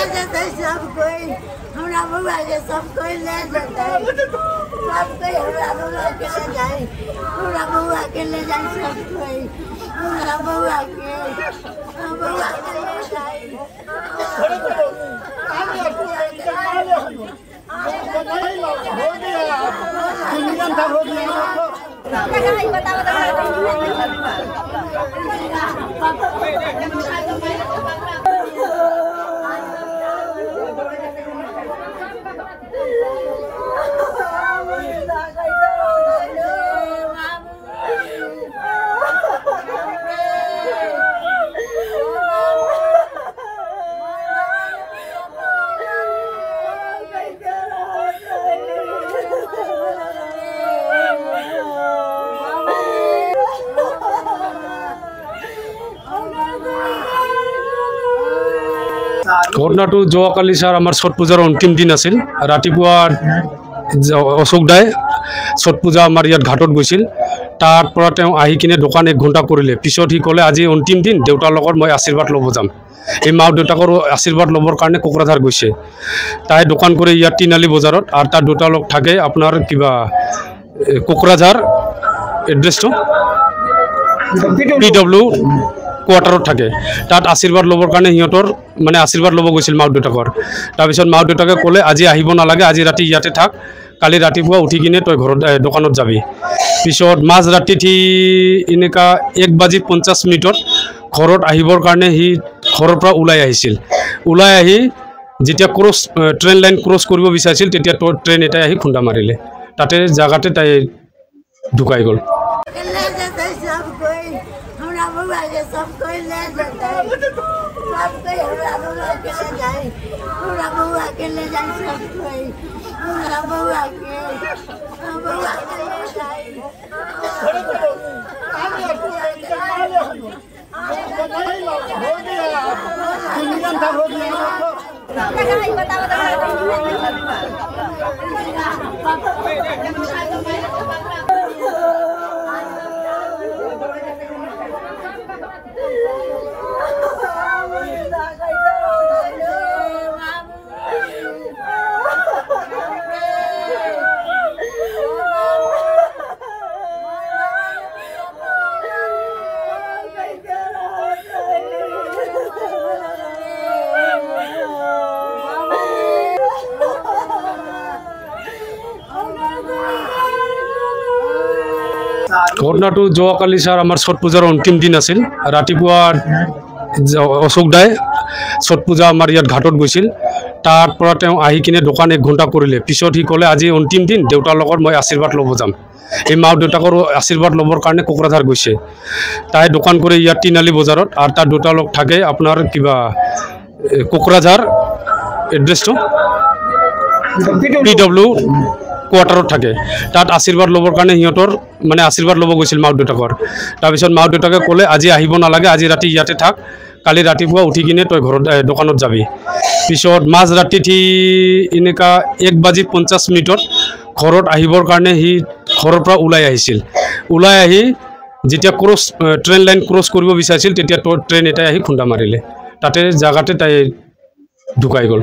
सब कोई हमरा बउआ के सब कोई ले जाता है, सब कोई हमरा बउआ के ले जाए, हमरा बउआ के ले जाए, सब कोई हमरा बउआ के ले जाए। ঘটনাটো যোৱাকালি ছাৰ আমাৰ ছট পূজাৰ অন্তিম দিন আছিল। ৰাতিপুৱা অশোক দাই ছট পূজা আমাৰ ইয়াত ঘাটত গৈছিল। তাৰ পৰা তেওঁ আহি কিনে দোকান 1 ঘণ্টা কৰিলে। পিছত সি ক'লে আজি অন্তিম দিন, দেউতাৰ লগত মই আশীৰ্বাদ ল'ব যাম। এই মা দেউতাকৰ আশীৰ্বাদ ল'বৰ কাৰণে কোকৰাঝাৰ গৈছে। তাই দোকান কৰি ইয়াত তিনিআলি বজাৰত, আৰু তাৰ দুটা লোক থাকে আপোনাৰ কিবা কোকৰাঝাৰ এড্ৰেছটো PW কোৱাৰ্টাৰত থাকে। তাত আশীৰ্বাদ ল'বৰ কাৰণে সিহঁতৰ মানে আশীৰ্বাদ ল'ব গৈছিল মাক দেউতাকৰ। তাৰপিছত মাক দেউতাকে ক'লে আজি আহিব নালাগে, আজি ৰাতি ইয়াতে থাক, কালি ৰাতিপুৱা উঠি কিনে তই ঘৰত দোকানত যাবি। পিছত মাজ ৰাতি এনেকুৱা 1:50 ঘৰত আহিবৰ কাৰণে সি ঘৰৰ পৰা ওলাই আহিছিল। ওলাই আহি যেতিয়া ট্ৰেইন লাইন ক্ৰছ কৰিব বিচাৰিছিল, তেতিয়া ট্ৰেইন এটাই আহি খুন্দা মাৰিলে। তাতে জাগাতে তাই ঢুকাই গ'ল। सब कोई ले जाता है, सब कोई हमरा बउआ के ले जाए, हमरा बउआ के ले जाए, सब कोई हमरा बउआ के ले जाए। ঘটনাটো যোৱাকালি ছাৰ আমাৰ ছট পূজাৰ অন্তিম দিন আছিল। ৰাতিপুৱা অশোক দাই ছট পূজা আমাৰ ইয়াত ঘাটত গৈছিল। তাৰ পৰা তেওঁ আহি কিনে দোকান 1 ঘণ্টা কৰিলে। পিছত সি ক'লে আজি অন্তিম দিন, দেউতাৰ লগত মই আশীৰ্বাদ ল'ব যাম। এই মা দেউতাকৰ আশীৰ্বাদ ল'বৰ কাৰণে কোকৰাঝাৰ গৈছে। তাই দোকান কৰি ইয়াত তিনিআলি বজাৰত, আৰু তাৰ দুটা লোক থাকে আপোনাৰ কিবা কোকৰাঝাৰ এড্ৰেছটো PW কোৱাৰ্টাৰত থাকে। তাত আশীৰ্বাদ ল'বৰ কাৰণে সিহঁতৰ মানে আশীৰ্বাদ ল'ব গৈছিল মাক দেউতাকৰ। তাৰপিছত মাক দেউতাকে ক'লে আজি আহিব নালাগে, আজি ৰাতি ইয়াতে থাক, কালি ৰাতিপুৱা উঠি কিনে তই ঘৰত দোকানত যাবি। পিছত মাজ ৰাতি এনেকুৱা 1:50 ঘৰত আহিবৰ কাৰণে সি ঘৰৰ পৰা ওলাই আহিছিল। ওলাই আহি যেতিয়া ট্ৰেইন লাইন ক্ৰছ কৰিব বিচাৰিছিল, তেতিয়া ট্ৰেইন এটাই আহি খুন্দা মাৰিলে। তাতে জাগাতে তাই ঢুকাই গ'ল।